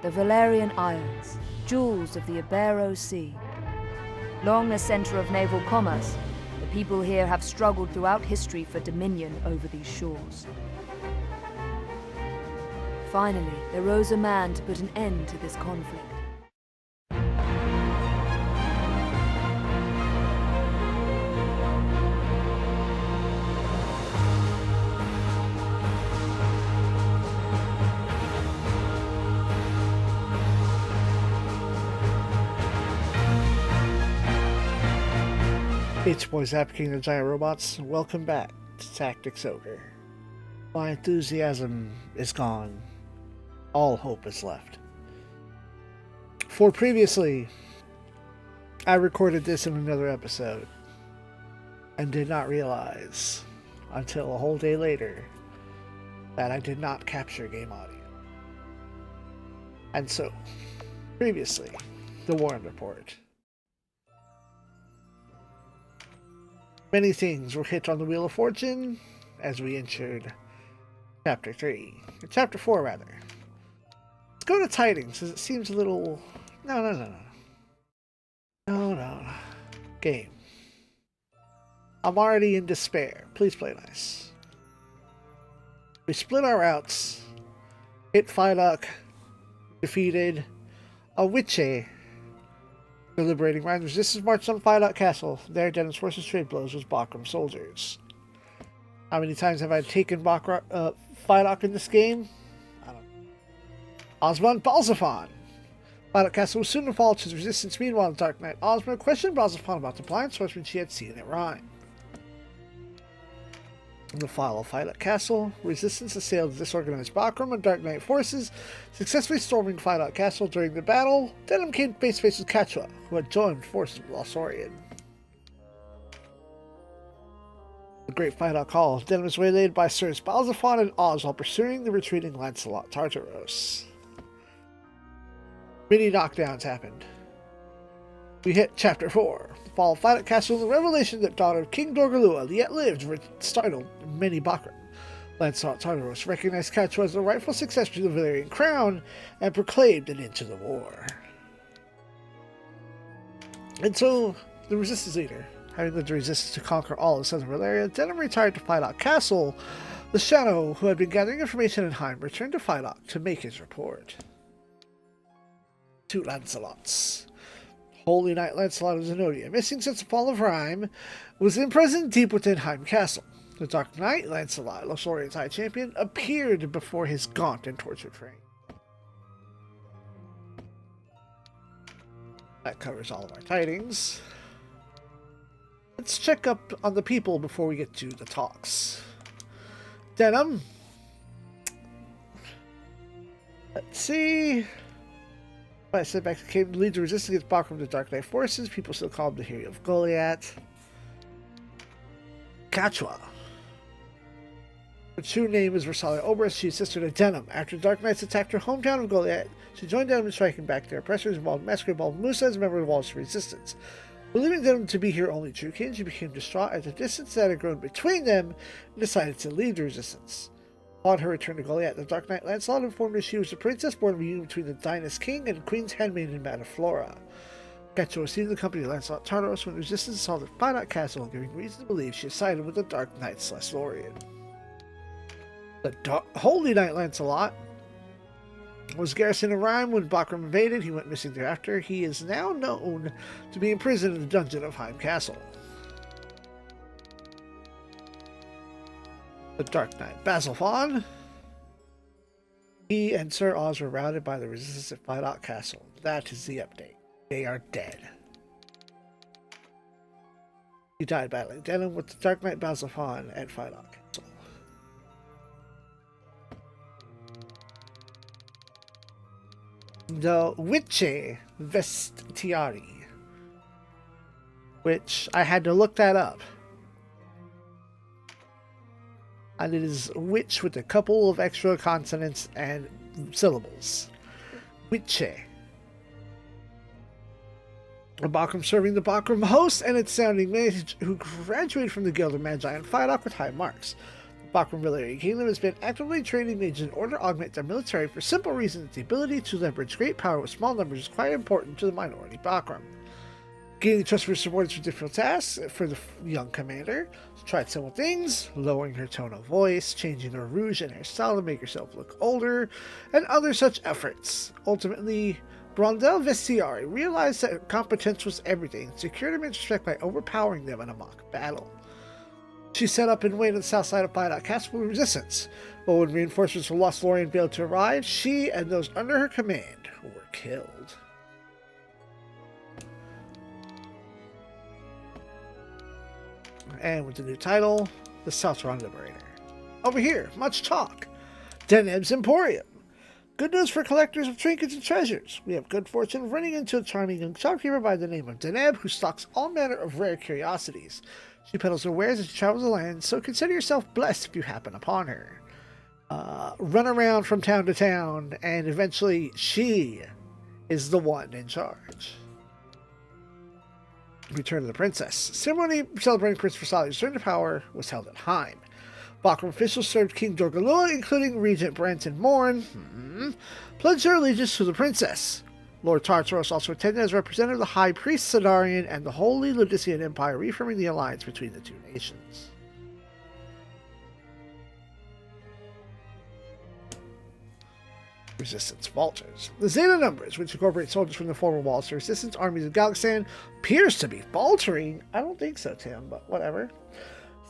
the Valerian Isles, jewels of the Ibero Sea. Long a center of naval commerce, the people here have struggled throughout history for dominion over these shores. Finally, there rose a man to put an end to this conflict. It's boy Zappa King of Giant Robots. Welcome back to Tactics Ogre. My enthusiasm is gone. All hope is left. For previously, I recorded this in another episode and did not realize until a whole day later that I did not capture game audio. And so, previously, the Warren Report. Many things were hit on the Wheel of Fortune as we entered Chapter 3. Or Chapter 4, rather. Let's go to Tidings, because it seems a little... No. Game. I'm already in despair. Please play nice. We split our routes. Hit Phylock. Defeated a Witche. The liberating Rhine resistance marched on Phylock Castle. There, Denham's forces trade blows with Bakram soldiers. How many times have I taken Phylock in this game? I don't know. Osmond Balzaphon. Phylock Castle was soon to fall to his resistance. Meanwhile, the Dark Knight Osmond questioned Balzaphon about the blind swordsman she had seen at Rhine. In the fall of Phylock Castle, resistance assailed the disorganized Bakram and Dark Knight forces, successfully storming Phylock Castle. During the battle, Denham came face to face with Quechua, who had joined forces with Losorian. The Great Phylock Hall, Denham was waylaid by Sirs Balzaphon and Oz while pursuing the retreating Lancelot Tartaros. Many knockdowns happened. We hit Chapter 4, the fall of Phylock Castle, and the revelation that daughter of King Dorgalua yet lived startled many Bakram. Lancelot Tartaros recognized Quechua as the rightful successor to the Valerian crown and proclaimed an end to the war. And so, the resistance leader, having led the resistance to conquer all of southern Valeria, Denham retired to Phylock Castle. The Shadow, who had been gathering information in Heim, returned to Phylock to make his report. Two Lancelots. Holy Knight Lancelot of Zenodia, missing since the fall of Rhime, was imprisoned deep within Heim Castle. The Dark Knight Lancelot, Losorian's High Champion, appeared before his gaunt and tortured frame. That covers all of our tidings. Let's check up on the people before we get to the talks. Denham. Let's see. By setbacks came to lead the resistance against Bakram to Dark Knight forces. People still call him the hero of Goliath. Quechua. Her true name is Versailles Obrist. She is sister to Denham. After the Dark Knights attacked her hometown of Goliath, she joined Denham in striking back their oppressors involved in massacre involved Musa as a member of the Walsh resistance. Believing Denham to be her only true kin, she became distraught at the distance that had grown between them and decided to leave the resistance. Upon her return to Goliath, the Dark Knight Lancelot informed her she was the princess born of a union between the Dynast King and Queen's handmaiden Mataflora. Quechua was seen in the company of Lancelot Tartaros when the resistance assaulted Phylock Castle, giving reason to believe she had sided with the Dark Knights Lothlorien. The Holy Knight Lancelot was garrisoned in Rhime when Bakram invaded. He went missing thereafter. He is now known to be imprisoned in the dungeon of Heim Castle. The Dark Knight Balzaphon. He and Sir Oz were routed by the resistance at Phylock Castle. That is the update. They are dead. He died battling Denham with the Dark Knight Balzaphon at Phylock Castle. The Witche Vestiari, which I had to look that up. And it is witch with a couple of extra consonants and syllables. Witche. A Bakram serving the Bakram host and its sounding mage who graduated from the Guild of Magi and Phylock with high marks. Bakram Military Kingdom has been actively training mages in order to augment their military for simple reason that the ability to leverage great power with small numbers is quite important to the minority Bakram. Gaining trustworthy supporters for difficult tasks for the young commander. She tried several things, lowering her tone of voice, changing her rouge and hairstyle to make herself look older, and other such efforts. Ultimately, Brondel Vestiari realized that competence was everything and secured immense respect by overpowering them in a mock battle. She set up and waited on the south side of Bidot Castle with resistance, but when reinforcements from Lost Lorien failed to arrive, she and those under her command were killed. And with the new title, the Southron Liberator. Over here, much talk. Deneb's Emporium. Good news for collectors of trinkets and treasures. We have good fortune of running into a charming young shopkeeper by the name of Deneb, who stocks all manner of rare curiosities. She peddles her wares as she travels the land, so consider yourself blessed if you happen upon her. Run around from town to town, and eventually she is the one in charge. Return of the Princess. Ceremony celebrating Prince Versali's return to power was held at Heim. Bakram officials served King Dorgalua, including Regent Branton Morn, pledged their allegiance to the princess. Lord Tartaros also attended as representative of the High Priest Sidarian and the Holy Ludician Empire, reaffirming the alliance between the two nations. Resistance falters. The Zeta numbers, which incorporate soldiers from the former Walser resistance armies of Galxan, appears to be faltering. I don't think so, Tim, but whatever.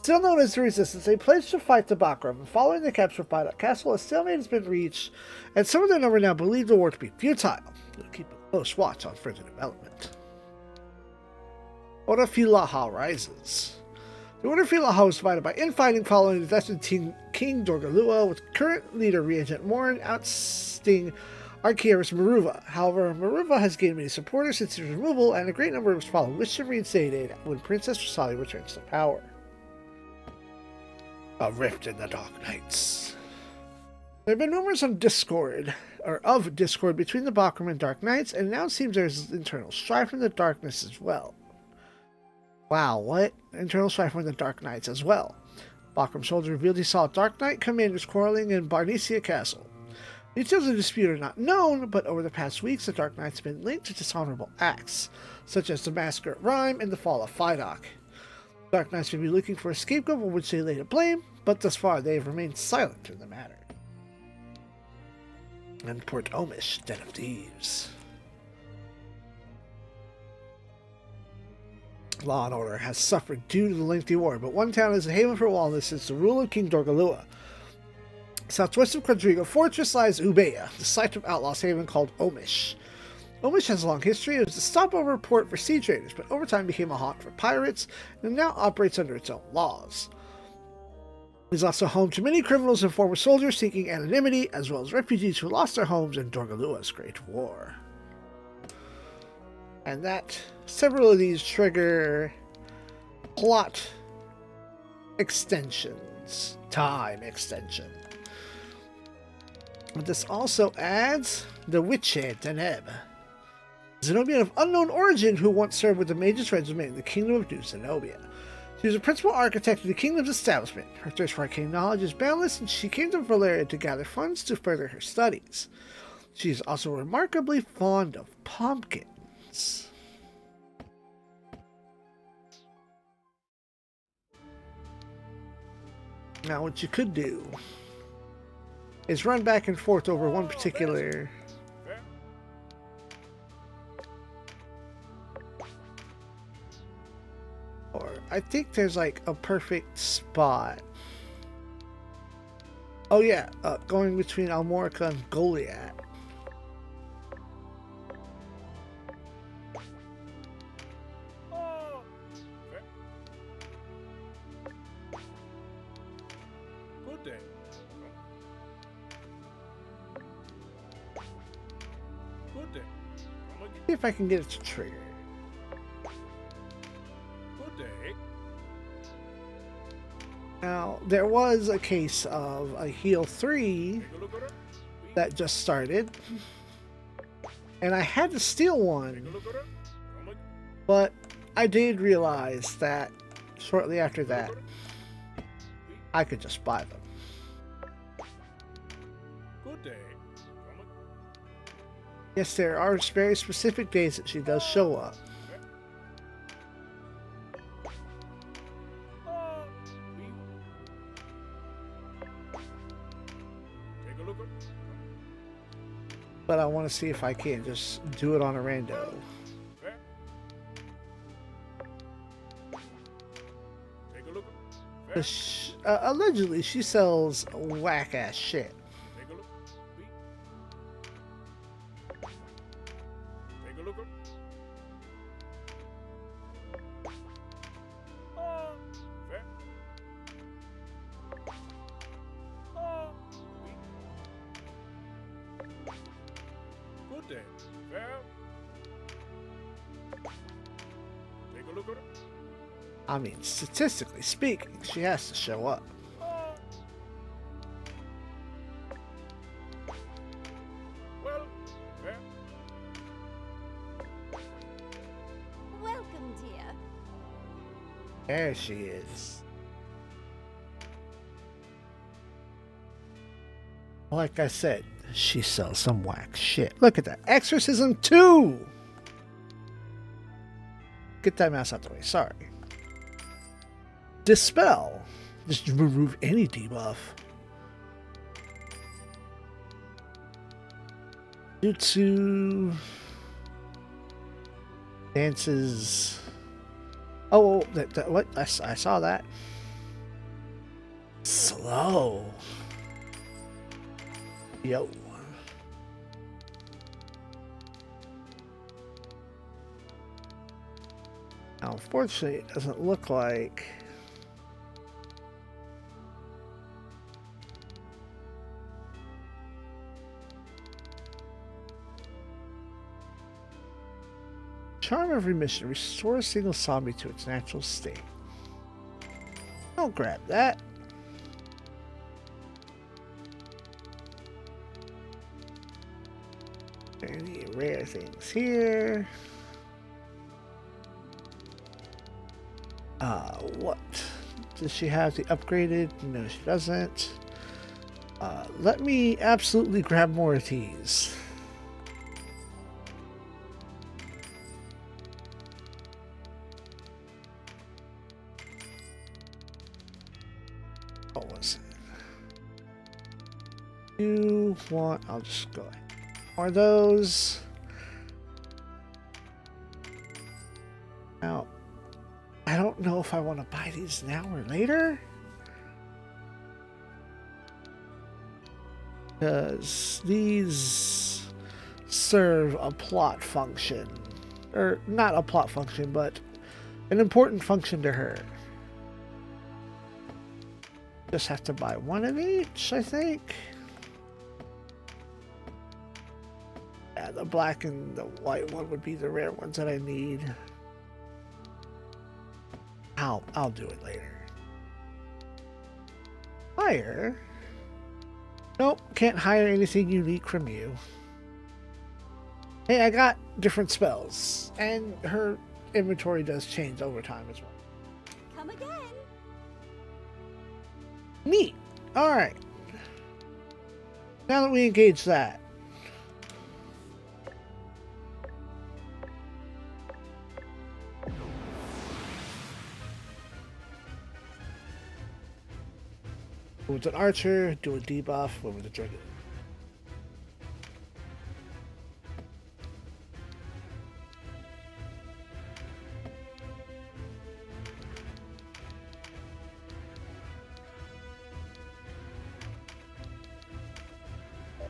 Still known as the Resistance, they pledged to fight the Bakram, and following the capture of Bidot Castle, a stalemate has been reached, and some of their number now believe the war to be futile. We'll keep a close watch on further development. Odafilaha rises. The Odafilaha was divided by infighting following the death of King Dorgalua, with current leader Regent Morn ousting Archaeus Maruva. However, Maruva has gained many supporters since his removal, and a great number of his followers wish to reinstate it when Princess Versali returns to power. A rift in the Dark Knights. There have been rumors of discord between the Bakram and Dark Knights, and now it seems there's internal strife in the darkness as well. Wow, what? Internal strife in the Dark Knights as well. Bakram soldiers revealed he saw Dark Knight commanders quarreling in Barnesia Castle. Details of the dispute are not known, but over the past weeks, the Dark Knights have been linked to dishonorable acts, such as the massacre at Rhyme and the fall of Fidok. Dark Knights may be looking for a scapegoat on which they lay the blame, but thus far they have remained silent in the matter. And Port Omish, Den of Thieves. Law and order has suffered due to the lengthy war, but one town is a haven for wellness since the rule of King Dorgalua. Southwest of Quadriga Fortress lies Ubeya, the site of Outlaw's haven called Omish. Omish has a long history. It was a stopover port for sea traders, but over time became a haunt for pirates, and now operates under its own laws. It is also home to many criminals and former soldiers seeking anonymity, as well as refugees who lost their homes in Dorgalua's Great War. And several of these trigger plot extensions, time extension. But this also adds the Witchhead Deneb, Zenobian of unknown origin who once served with the Magus Regiment in the Kingdom of New Zenobia. She was a principal architect of the kingdom's establishment. Her thirst for arcane knowledge is boundless, and she came to Valeria to gather funds to further her studies. She is also remarkably fond of pumpkins. Now, what you could do is run back and forth over one particular I think there's like a perfect spot. Oh yeah, going between Almorica and Goliath. Good day. Good day. See if I can get it to trigger. Now, there was a case of a heal 3 that just started, and I had to steal one, but I did realize that shortly after that, I could just buy them. Yes, there are very specific days that she does show up. Take a look. But I want to see if I can just do it on a rando. Take a look. 'Cause allegedly, she sells whack-ass shit. Take a look. Take a look. Fair. Good day. Fair. Take a look at it. I mean, statistically speaking, she has to show up. Well, fair. Welcome, dear. There she is. Like I said, she sells some whack shit. Look at that. Exorcism 2! Get that mouse out the way. Sorry. Dispel. Just remove any debuff. Jutsu. Dances. Oh, what? I saw that. Slow. Yo. Now, unfortunately, it doesn't look like... Charm every mission. Restore a single zombie to its natural state. I'll grab that. Any rare things here? What? Does she have the upgraded? No, she doesn't. Let me absolutely grab more of these. What was it? You want... I'll just go ahead. More of those. Now, I don't know if I want to buy these now or later. Because these serve a plot function. Or not a plot function, but an important function to her. Just have to buy one of each, I think. Yeah, the black and the white one would be the rare ones that I need. I'll do it later. Hire? Nope, can't hire anything unique from you. Hey, I got different spells, and her inventory does change over time as well. Come again. Neat. Alright. Now that we engage that. With an archer, do a debuff with a dragon.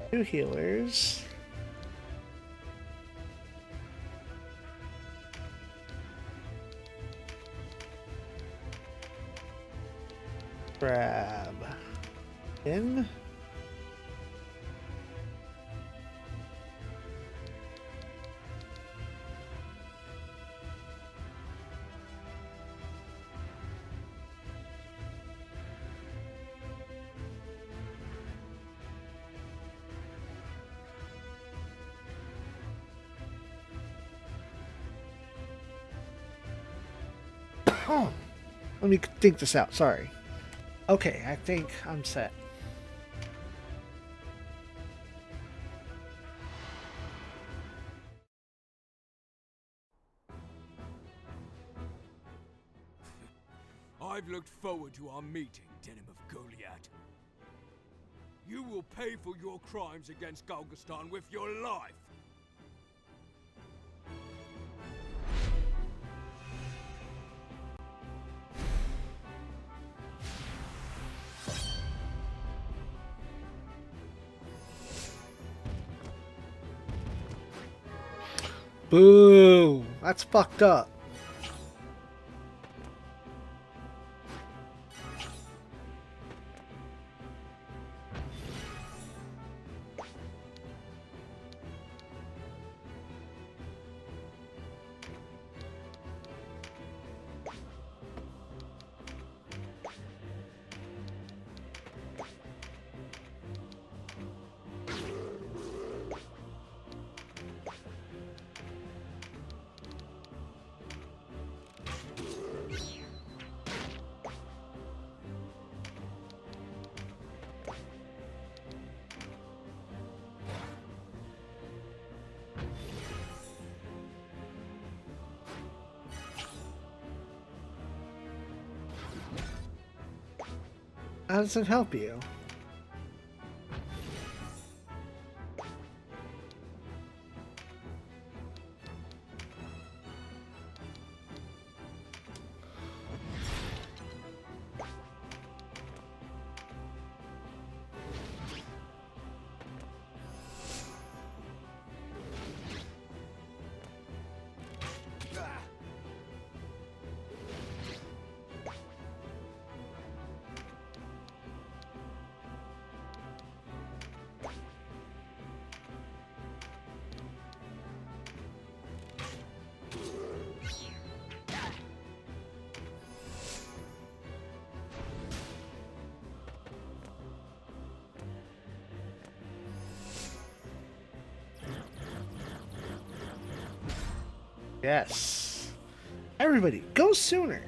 Two healers. Grab in. Let me think this out. Sorry. Okay, I think I'm set. I've looked forward to our meeting, Denim of Goliath. You will pay for your crimes against Galgastan with your life. Boo! That's fucked up. How does it help you? Yes. Everybody, go sooner.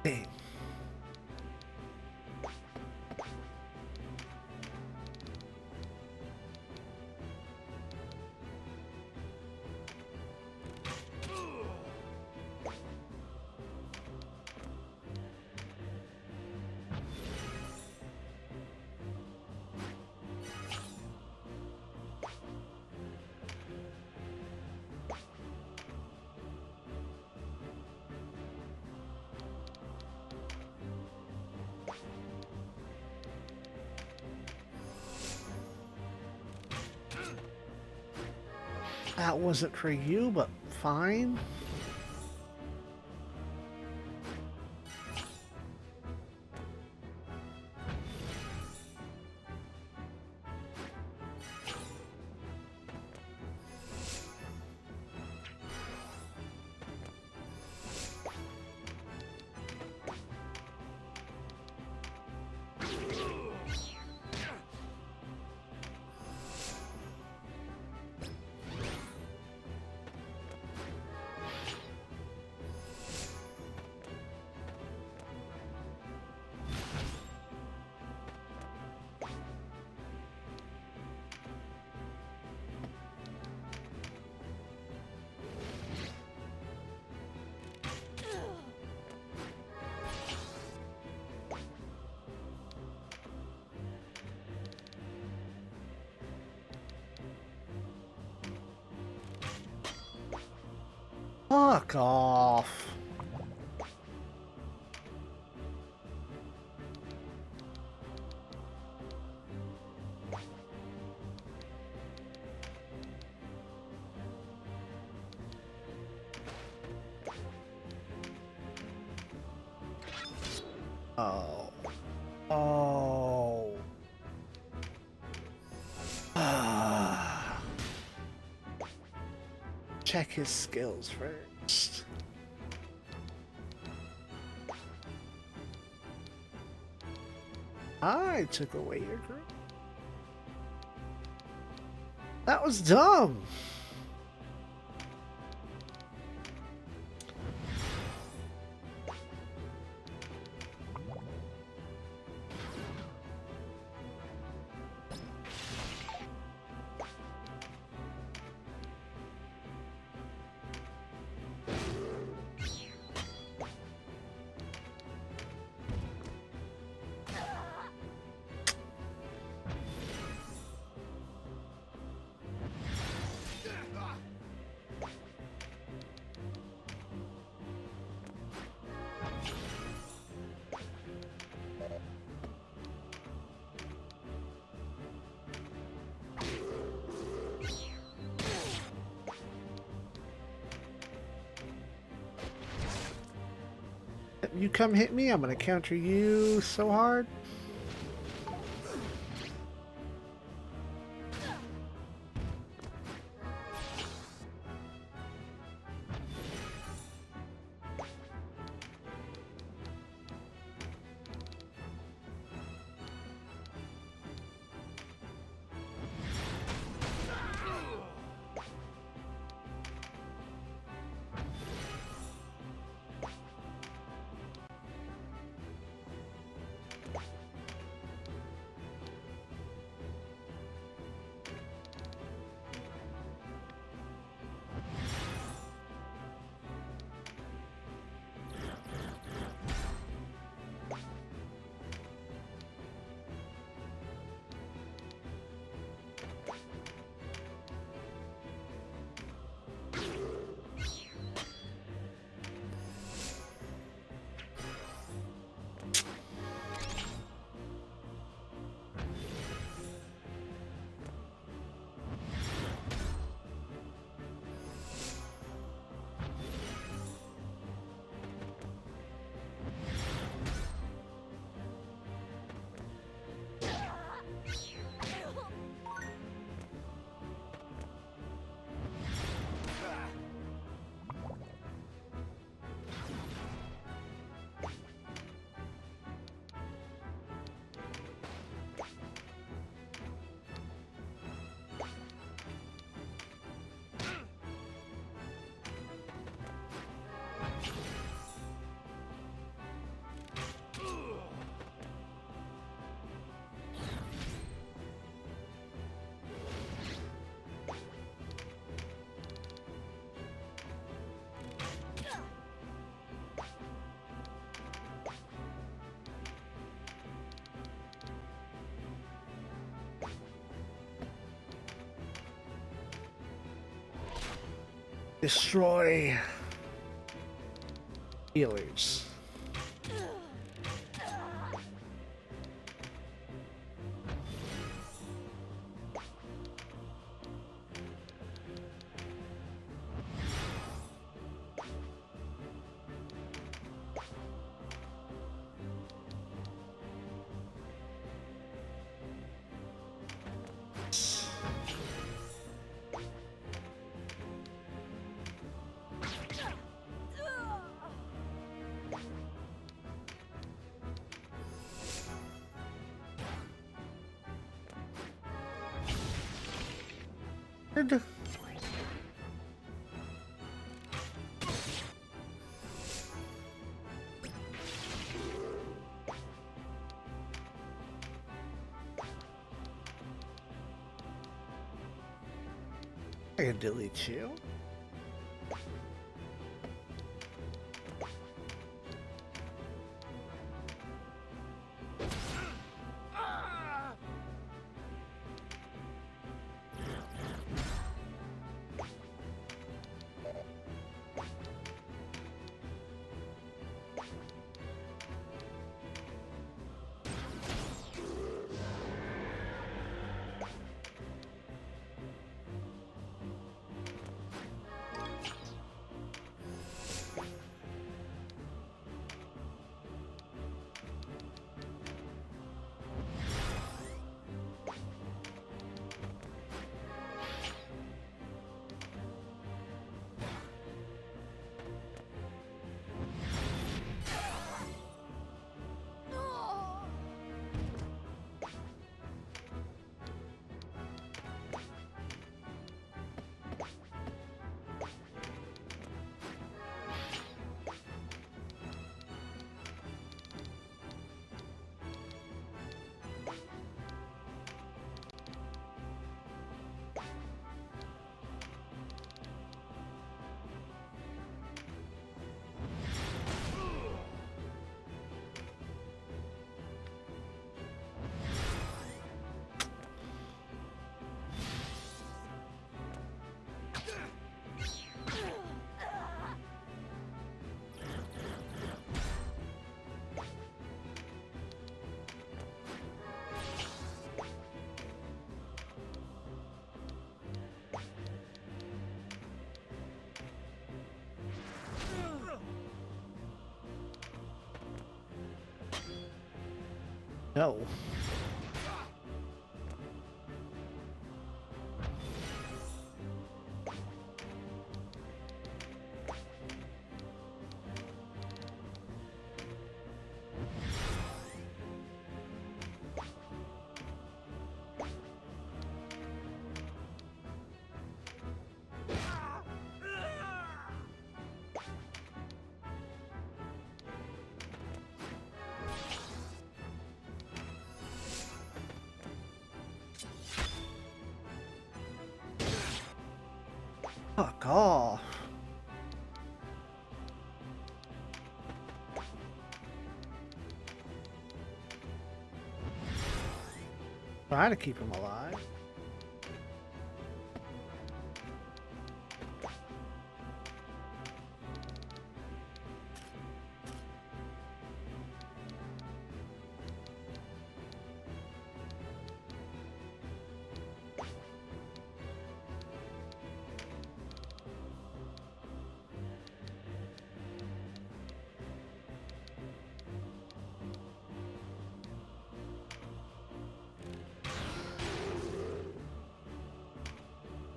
Damn. That wasn't for you, but fine. Fuck off. Oh. Oh. Ah. Check his skills first. I took away your group. That was dumb. You come hit me, I'm gonna counter you so hard. Destroy healers. I can delete you. No. Fuck off. Try to keep him alive.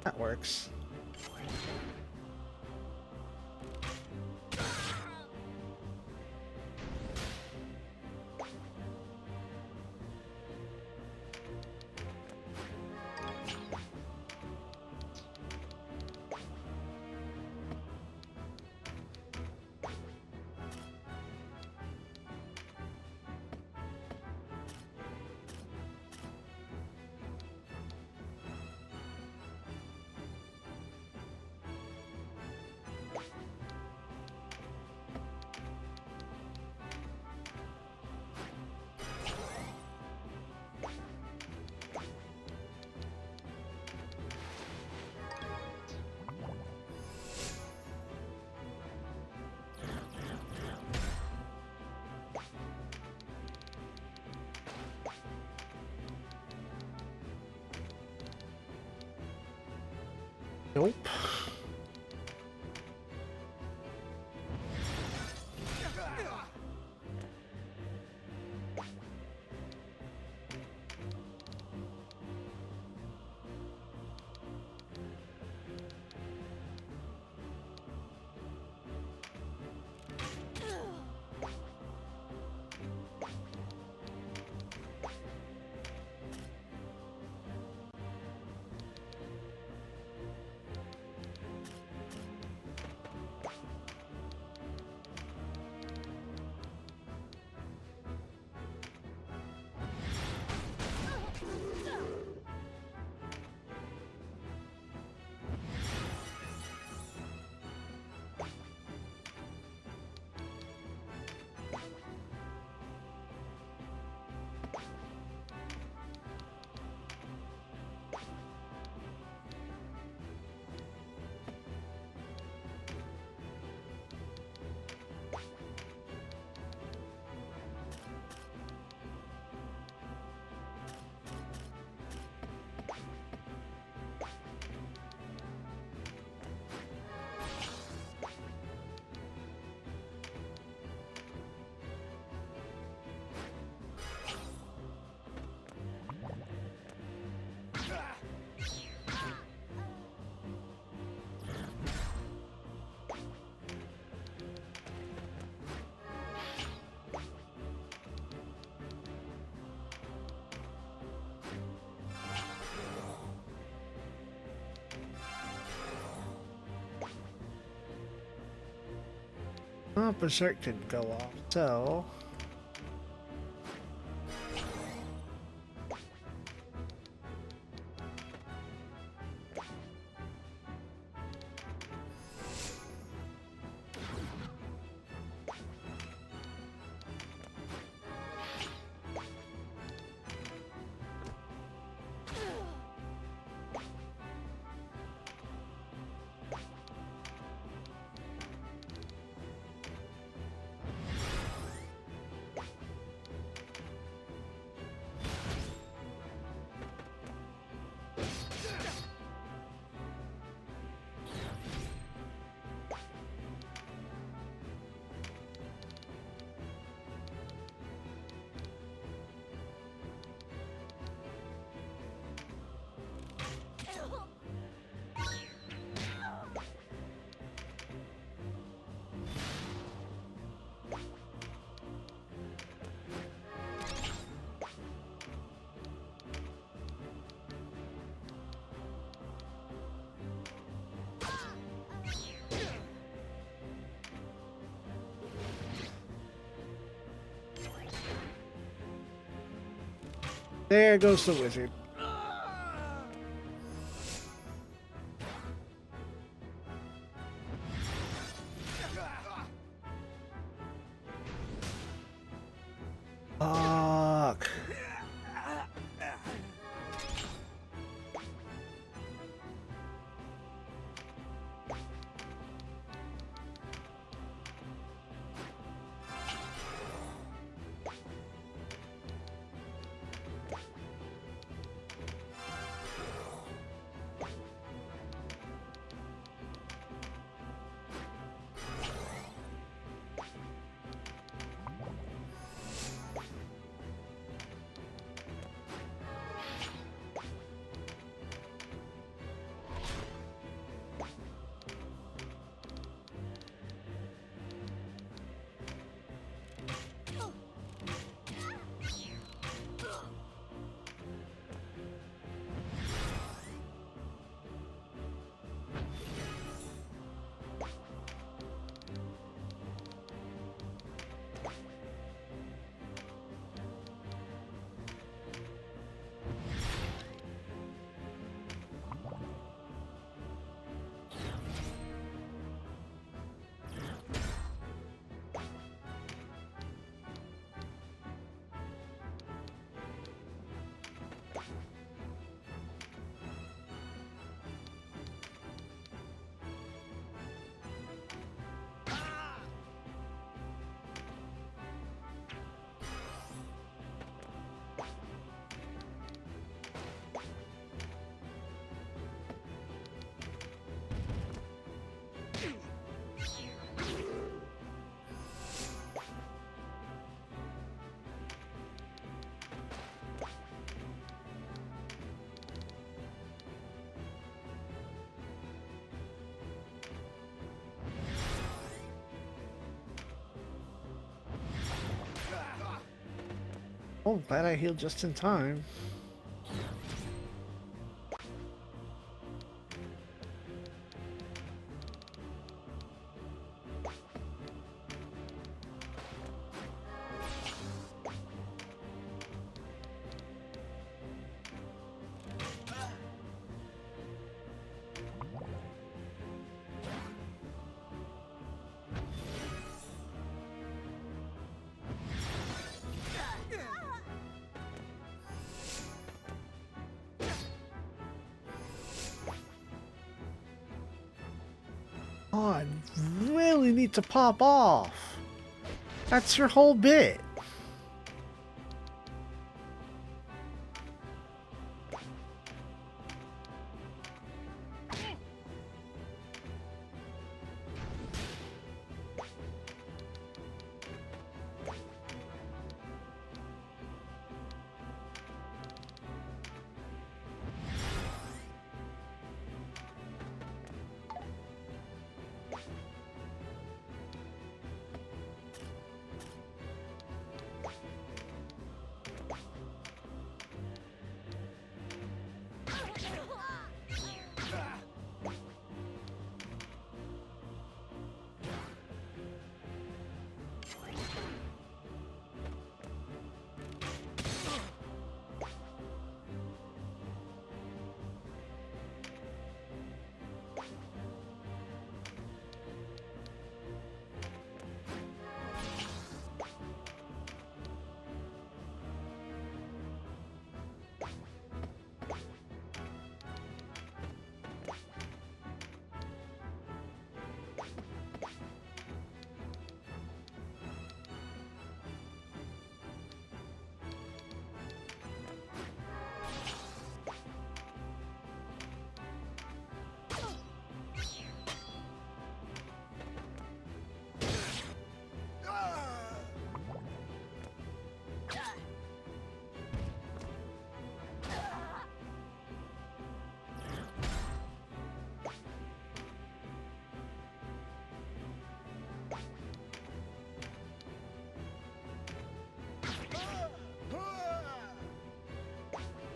That works. Nope. Oh, Berserk didn't go off, so... There goes the wizard. Fuck. Oh, glad I healed just in time. Oh, I really need to pop off. That's your whole bit.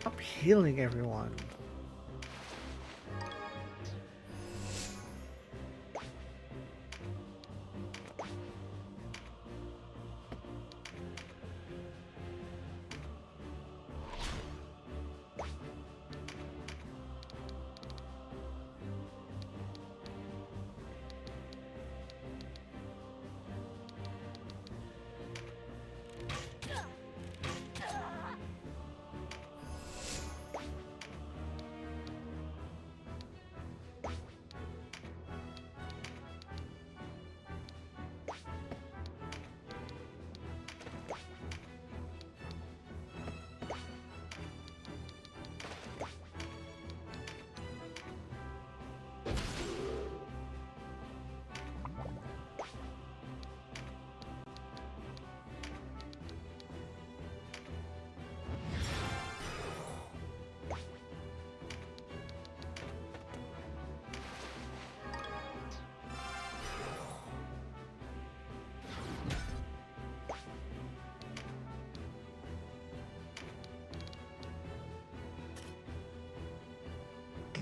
Stop healing everyone.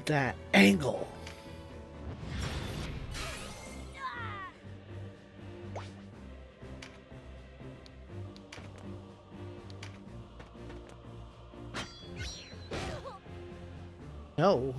That angle. No.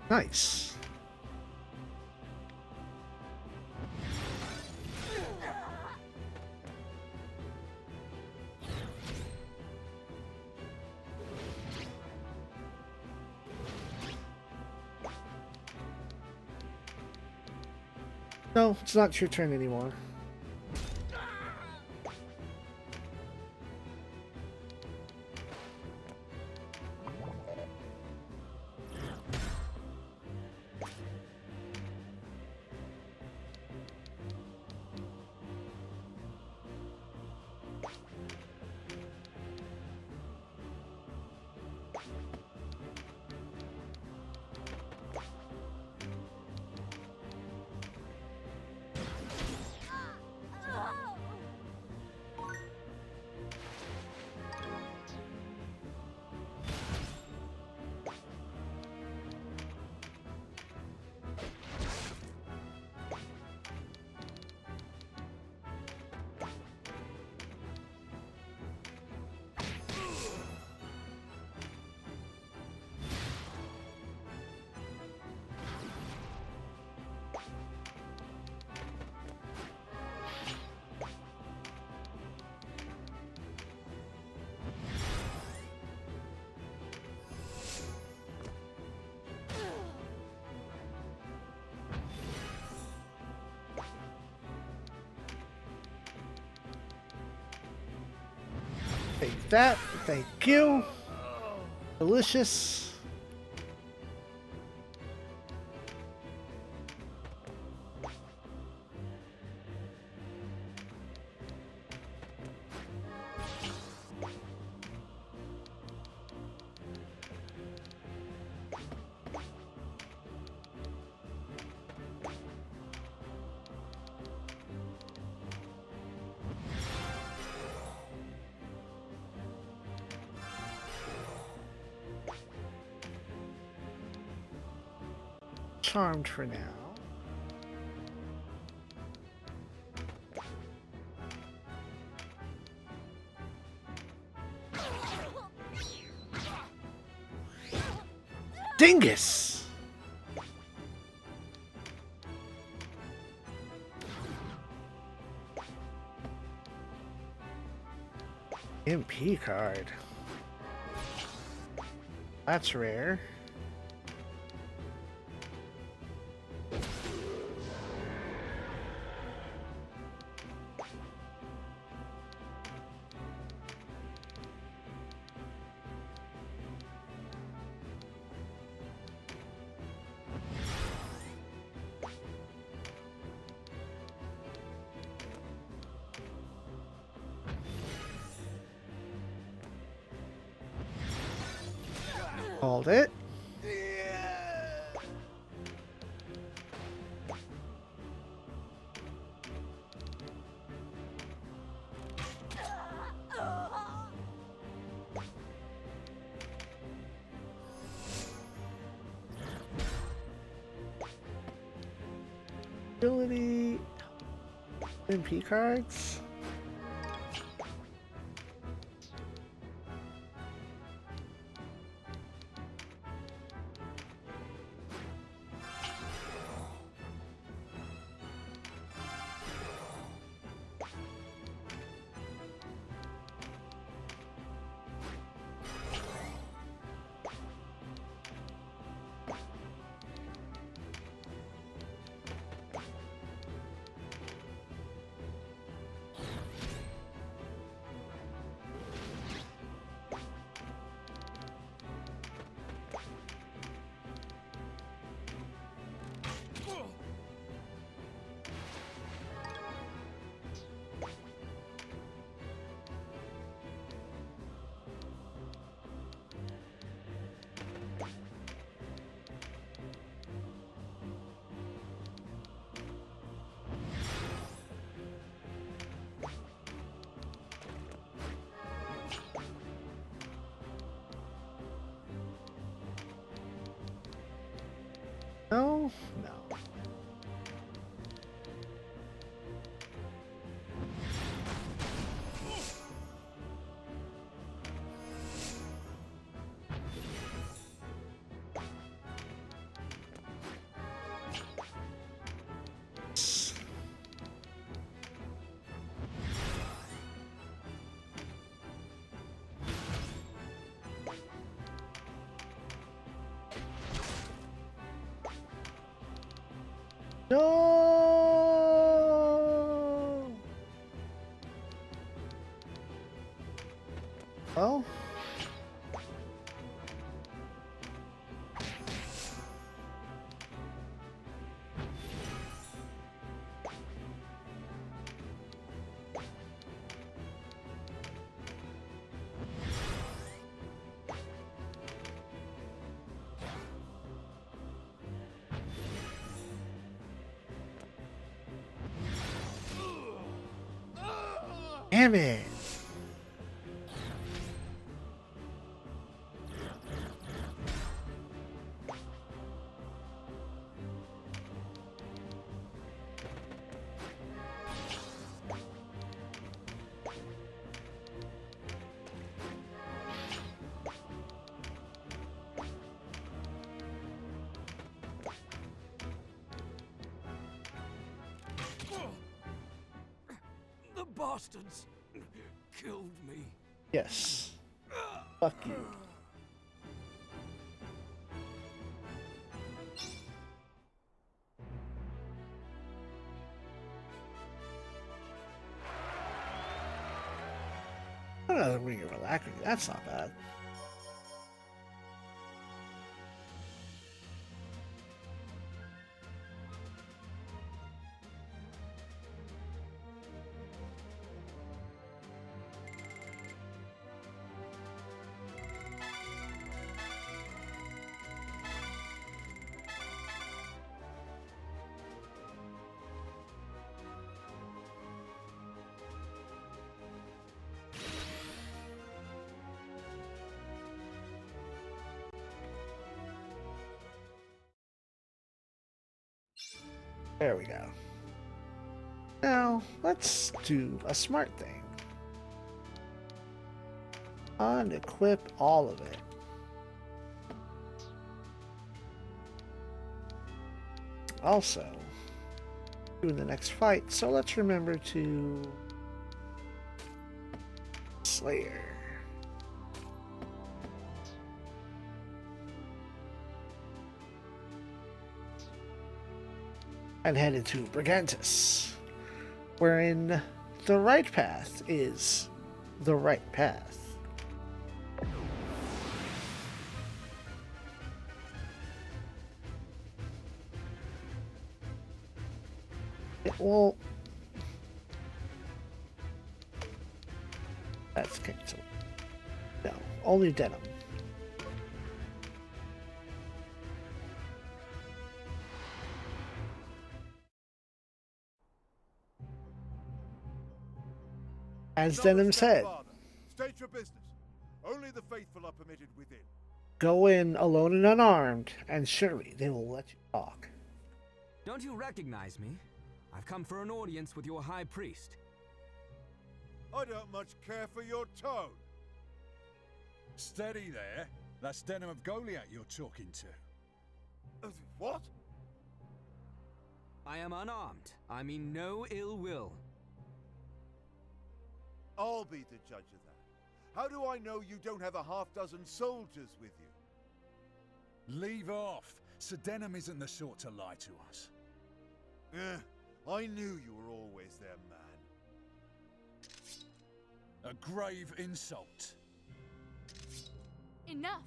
Nice. No, it's not your turn anymore. Take that. Thank you. Delicious. Charmed for now. Dingus! MP card. That's rare. Called it. Ability MP cards. No, no. No. Well. Damn it. The bastards killed me. Yes. Fuck you. Another ring of alacrity. That's not bad. There we go. Now, let's do a smart thing. Unequip all of it. Also, doing the next fight, so let's remember to Slayer. And head into Brigantus, wherein the right path is the right path. It will... That's cancelled. No, only denim. As Another Denim step said, farther. State your business. Only the faithful are permitted within. go in alone and unarmed, and surely they will let you talk. Don't you recognize me? I've come for an audience with your high priest. I don't much care for your tone. Steady there. That's Denim of Goliath you're talking to. What? I am unarmed. I mean no ill will. I'll be the judge of that. How do I know you don't have a half-dozen soldiers with you? Leave off. Sir Denim isn't the sort to lie to us. I knew you were always there, man. A grave insult. Enough!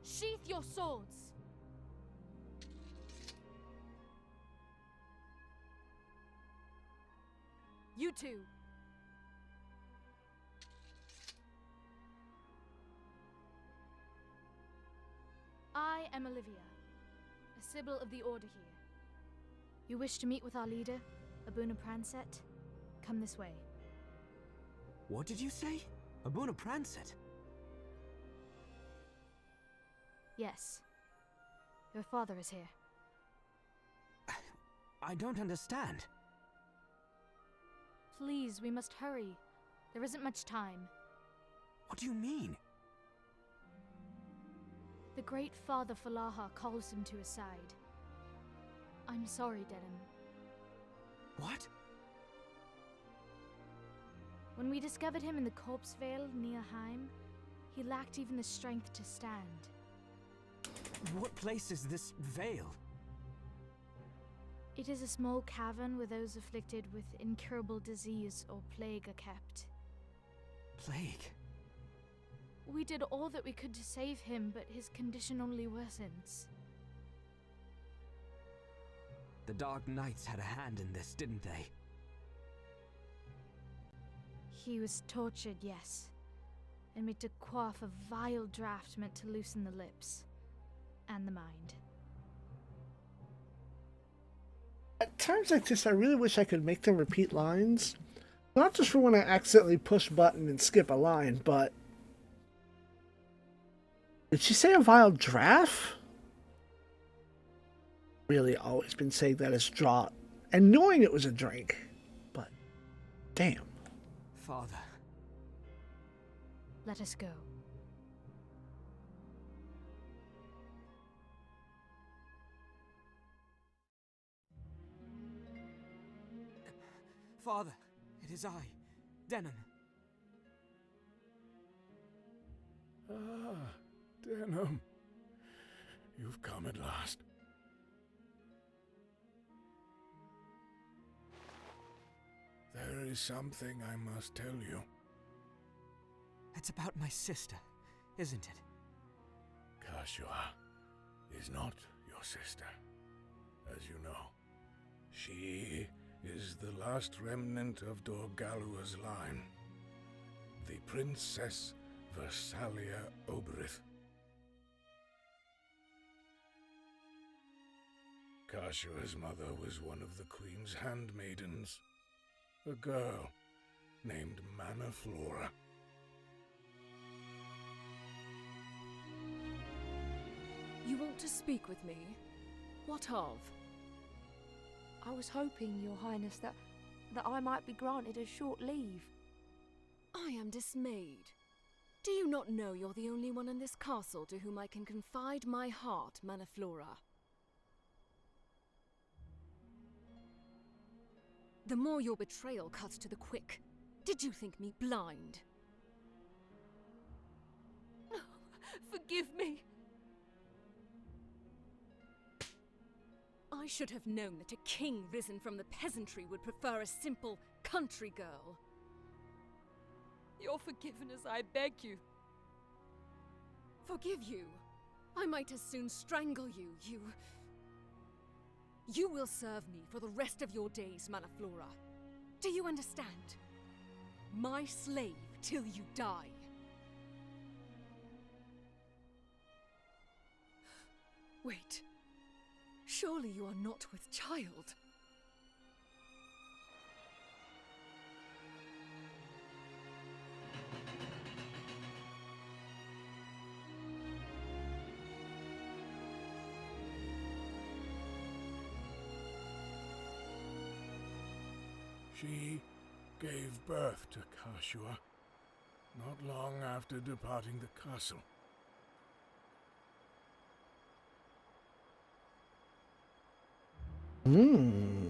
Sheath your swords! You two! I am Olivia, a Sibyl of the Order here. You wish to meet with our leader, Abuna Pranset? Come this way. What did you say? Abuna Pranset? Yes. Your father is here. I don't understand. Please, we must hurry. There isn't much time. What do you mean? The great Father Falaha calls him to his side. I'm sorry, Denim. What? When we discovered him in the Corpse Vale near Heim, he lacked even the strength to stand. What place is this Vale? It is a small cavern where those afflicted with incurable disease or plague are kept. Plague? We did all that we could to save him, but his condition only worsens. The Dark Knights had a hand in this, didn't they? He was tortured, yes, and made to quaff a vile draught meant to loosen the lips and the mind. At times like this, I really wish I could make them repeat lines. Not just for when I accidentally push button and skip a line, but... Did she say a vile draft? Really always been saying that as draught, and knowing it was a drink. But, damn. Father. Let us go. Father, it is I, Denim. Ah, Denim. You've come at last. There is something I must tell you. It's about my sister, isn't it? Kashua is not your sister, as you know. She is the last remnant of Dorgalua's line, the Princess Versalia Oberith. Kashua's mother was one of the Queen's handmaidens, a girl named Manaflora. You want to speak with me? What of? I was hoping, Your Highness, that I might be granted a short leave. I am dismayed. Do you not know you're the only one in this castle to whom I can confide my heart, Manaflora? The more your betrayal cuts to the quick. Did you think me blind? Forgive me. I should have known that a king risen from the peasantry would prefer a simple country girl. Your forgiveness, I beg you. Forgive you? I might as soon strangle you, You will serve me for the rest of your days, Manaflora. Do you understand? My slave till you die. Wait. Surely you are not with child. She gave birth to Kashua not long after departing the castle. Hmm.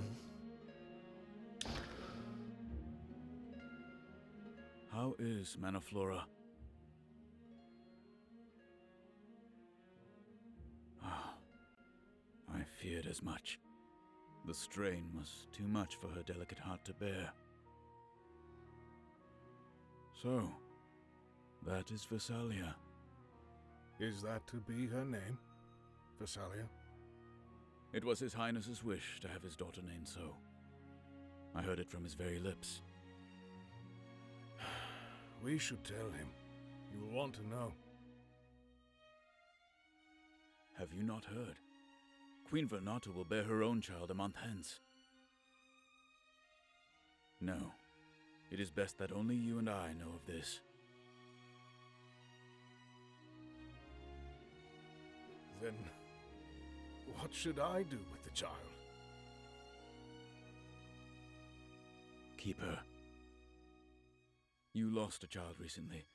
How is Manaflora? Ah, I feared as much. The strain was too much for her delicate heart to bear. So, that is Visalia. Is that to be her name? Visalia? It was His Highness's wish to have his daughter named so. I heard it from his very lips. We should tell him. He will want to know. Have you not heard? Queen Vernata will bear her own child a month hence. No. It is best that only you and I know of this. Then, what should I do with the child? Keep her. You lost a child recently.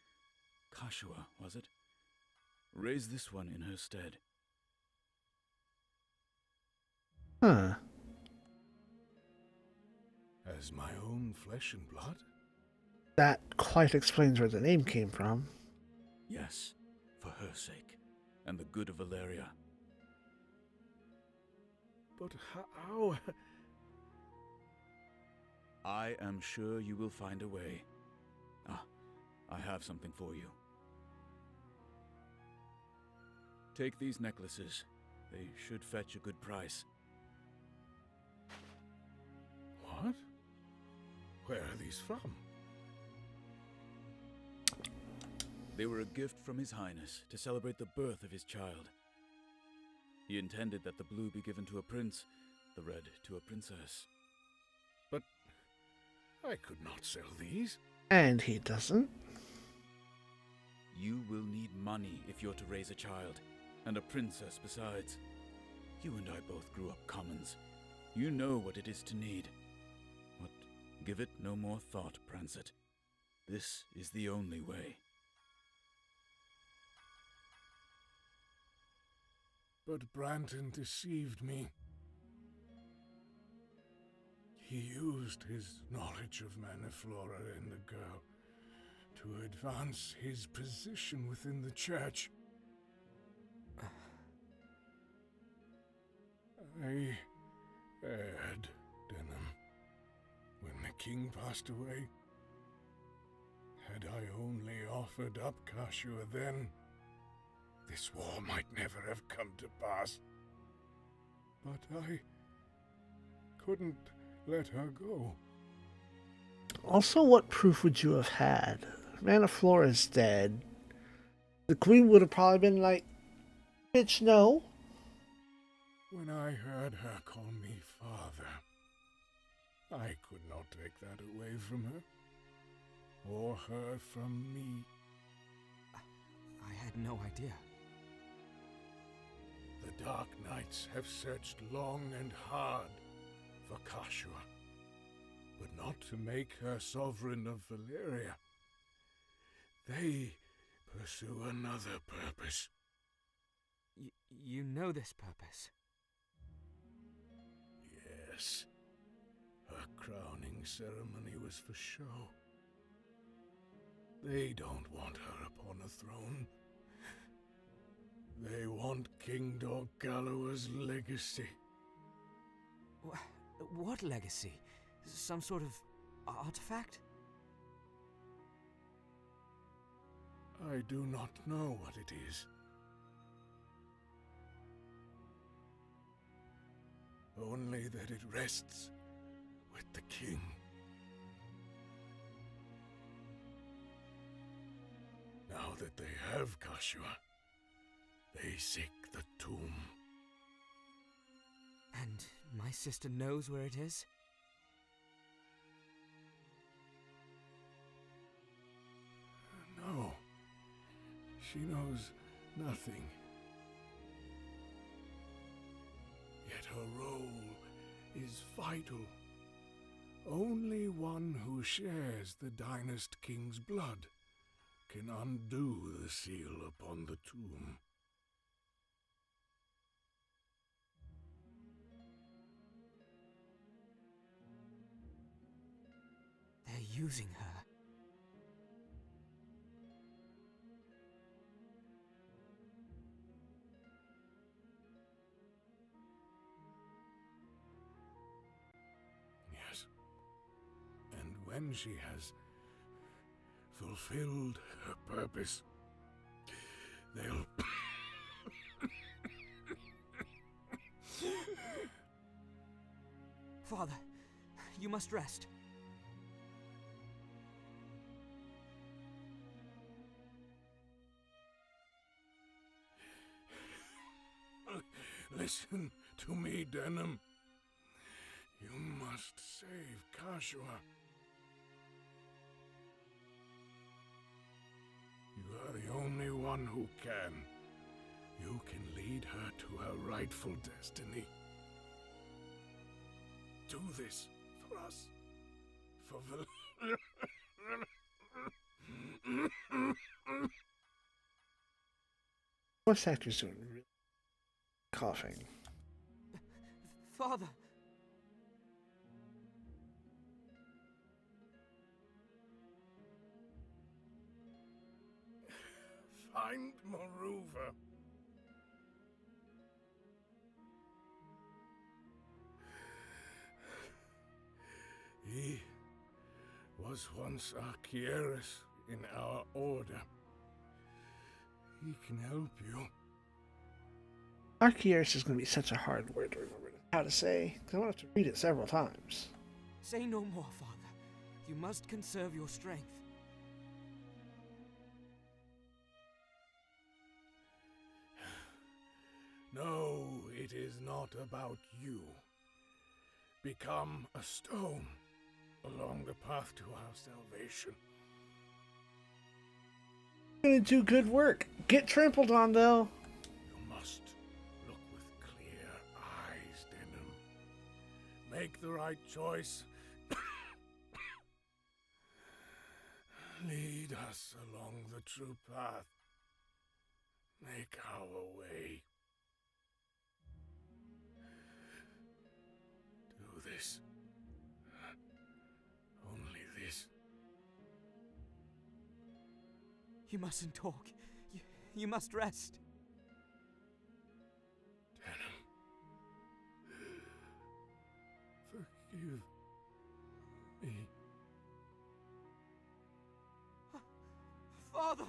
Kashua, was it? Raise this one in her stead. Huh. As my own flesh and blood? That quite explains where the name came from. Yes, for her sake, and the good of Valeria. But how? I am sure you will find a way. Ah, I have something for you. Take these necklaces. They should fetch a good price. What? Where are these from? They were a gift from His Highness to celebrate the birth of his child. He intended that the blue be given to a prince, the red to a princess. But I could not sell these. And he doesn't. You will need money if you're to raise a child, and a princess besides. You and I both grew up commons. You know what it is to need. But give it no more thought, Prancet. This is the only way. But Branton deceived me. He used his knowledge of Manaflora and the girl to advance his position within the church. I erred, Denham. When the king passed away, had I only offered up Kashua then, this war might never have come to pass. But I couldn't let her go. Also, what proof would you have had? Manaflora's dead. The queen would have probably been like, bitch, no. When I heard her call me father, I could not take that away from her, or her from me. I had no idea. The Dark Knights have searched long and hard for Kashua, but not to make her sovereign of Valeria. They pursue another purpose. You know this purpose? Yes. Her crowning ceremony was for show. They don't want her upon a throne. They want King Dorgalawa's legacy. What legacy? Some sort of artifact? I do not know what it is. Only that it rests with the king. Now that they have Kashua, they seek the tomb. And my sister knows where it is? No, she knows nothing. Yet her role is vital. Only one who shares the Dynast King's blood can undo the seal upon the tomb. They're using her. Yes. And when she has fulfilled her purpose, they'll... Father, you must rest. Listen to me, Denim. You must save Kashua. You are the only one who can. You can lead her to her rightful destiny. Do this for us. For Voice actor's doing really coughing. Father! Find Moruva. He was once Archieris in our order. He can help you. Archieris is going to be such a hard word to remember how to say, because I'm going to have to read it several times. Say no more, Father. You must conserve your strength. No, it is not about you. Become a stone along the path to our salvation. Gonna do good work. Get trampled on, though. You must look with clear eyes, Denim. Make the right choice. Lead us along the true path. Make our way. Do this. Only this. You mustn't talk. You must rest. Denim. Forgive me. Father!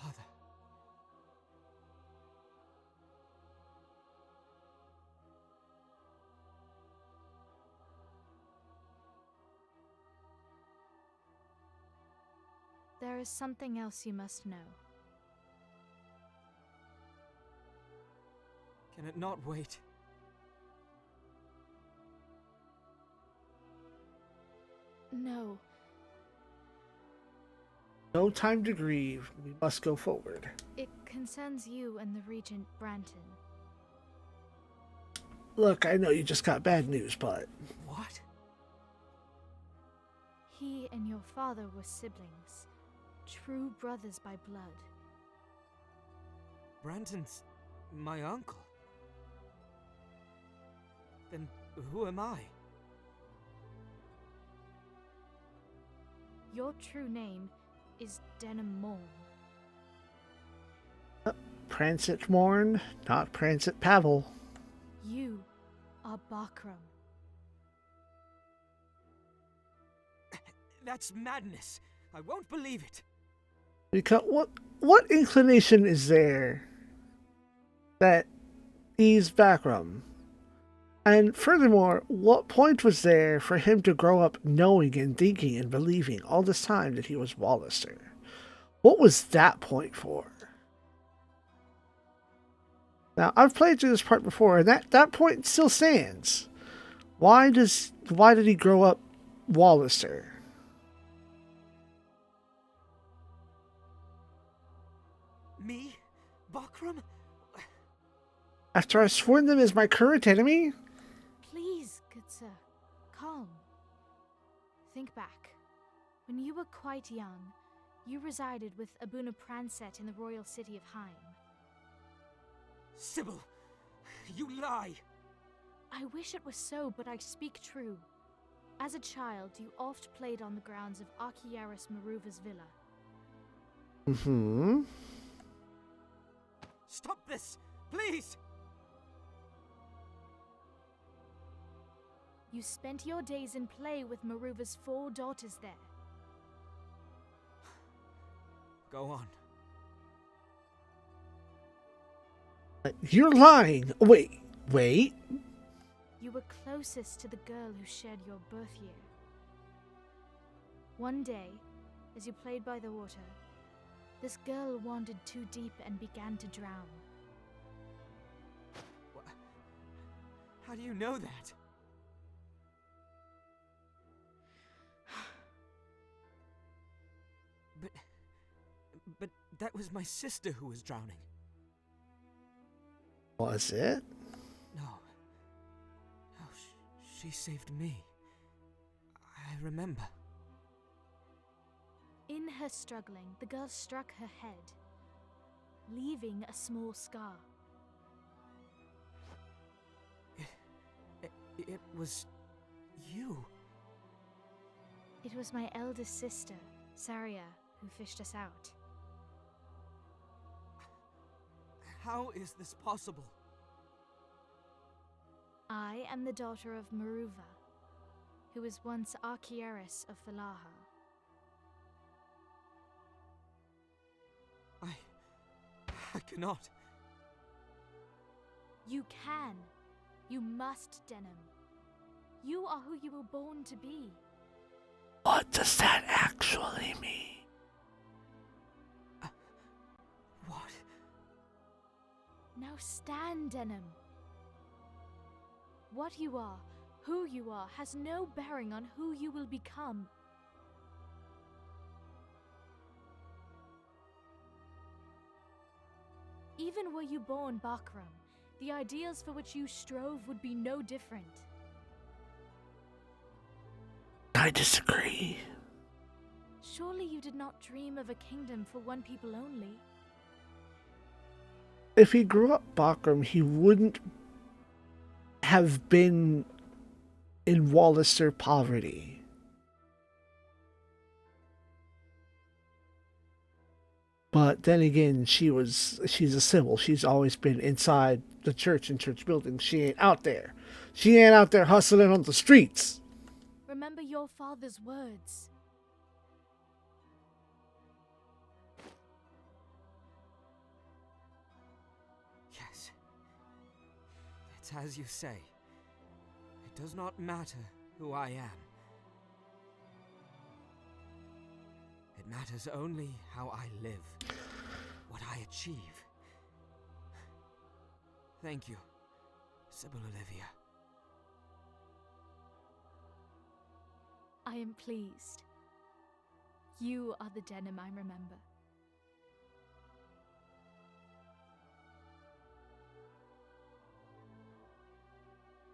Father. There is something else you must know. Can it not wait? No. No time to grieve. We must go forward. It concerns you and the Regent Branton. Look, I know you just got bad news, but... What? He and your father were siblings. True brothers by blood. Branton's my uncle. Then who am I? Your true name is Denim Morn. Prancet Morn, not Prancet Pavel. You are Bakram. That's madness. I won't believe it. Because what inclination is there that he's Bakram? And furthermore, what point was there for him to grow up knowing and thinking and believing all this time that he was Wallister? What was that point for? Now, I've played through this part before, and that point still stands. Why did he grow up Wallister. Me? Bakram? After I sworn them as my current enemy? Please, good sir, calm. Think back. When you were quite young, you resided with Abuna Pranset in the royal city of Heim. Sybil, you lie! I wish it was so, but I speak true. As a child, you oft played on the grounds of Archiaris Maruva's villa. Mm-hmm. Stop this, please! You spent your days in play with Maruva's 4 daughters there. Go on. You're lying! Wait. You were closest to the girl who shared your birth year. One day, as you played by the water, this girl wandered too deep and began to drown. How do you know that? But that was my sister who was drowning. Was it? No. Oh, she saved me. I remember. In her struggling, the girl struck her head, leaving a small scar. It was you. It was my eldest sister, Saria, who fished us out. How is this possible? I am the daughter of Maruva, who was once Archiaris of Thalaha. I cannot. You can. You must, Denim. You are who you were born to be. What does that actually mean? What? Now stand, Denim. What you are, who you are, has no bearing on who you will become. Even were you born Bakram, the ideals for which you strove would be no different. I disagree. Surely you did not dream of a kingdom for one people only. If he grew up Bakram, he wouldn't have been in Wallister poverty. But then again, she's a Sybil. She's always been inside the church and church buildings. She ain't out there. She ain't out there hustling on the streets. Remember your father's words. Yes. It's as you say. It does not matter who I am. It matters only how I live, what I achieve. Thank you, Sybil Olivia. I am pleased. You are the Denim I remember.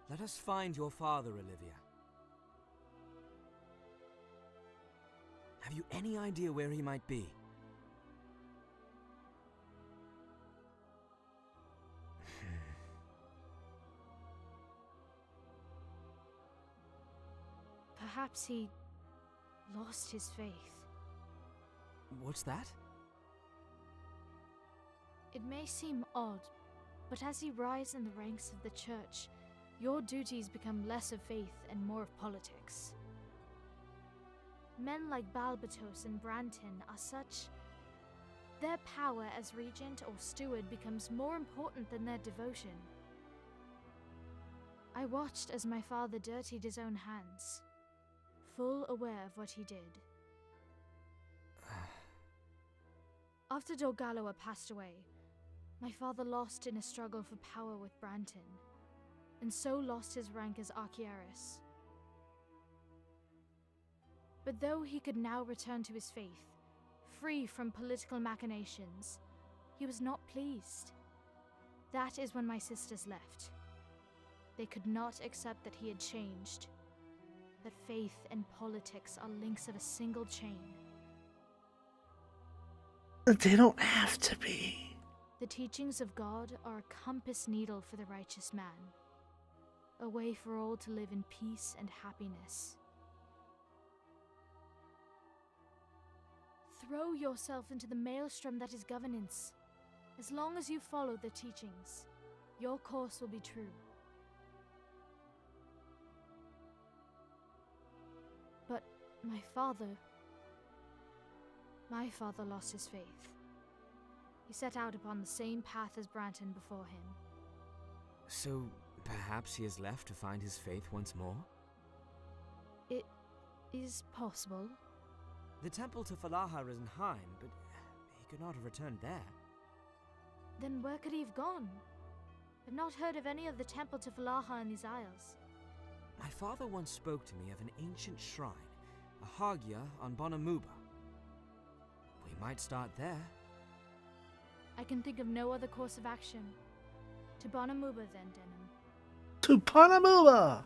Let us find your father, Olivia. Have you any idea where he might be? Perhaps he lost his faith. What's that? It may seem odd, but as you rise in the ranks of the church, your duties become less of faith and more of politics. Men like Balbatos and Branton are such. Their power as regent or steward becomes more important than their devotion. I watched as my father dirtied his own hands, full aware of what he did. After Dorgaloa passed away, my father lost in a struggle for power with Branton, and so lost his rank as Archiaris. But though he could now return to his faith, free from political machinations, he was not pleased. That is when my sisters left. They could not accept that he had changed, that faith and politics are links of a single chain. They don't have to be. The teachings of God are a compass needle for the righteous man, a way for all to live in peace and happiness. Throw yourself into the maelstrom that is governance. As long as you follow the teachings, your course will be true. But my father lost his faith. He set out upon the same path as Branton before him. So, perhaps he has left to find his faith once more? It is possible. The temple to Falaha is in Heim, but he could not have returned there. Then where could he have gone? I've not heard of any of the temple to Falaha in these isles. My father once spoke to me of an ancient shrine, a Hagia on Bonamuba. We might start there. I can think of no other course of action. To Bonamuba then, Denim. To Bonamuba!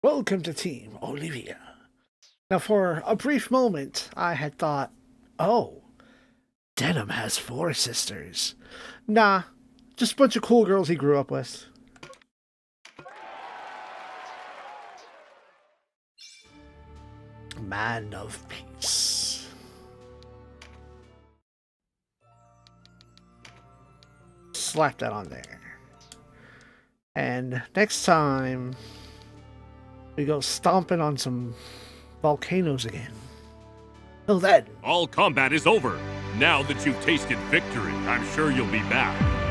Welcome to Team Olivia. Now, for a brief moment, I had thought, oh, Denim has 4 sisters. Nah, just a bunch of cool girls he grew up with. Man of Peace. Slap that on there. And next time, we go stomping on some volcanoes again. Till then. All combat is over. Now that you've tasted victory, I'm sure you'll be back.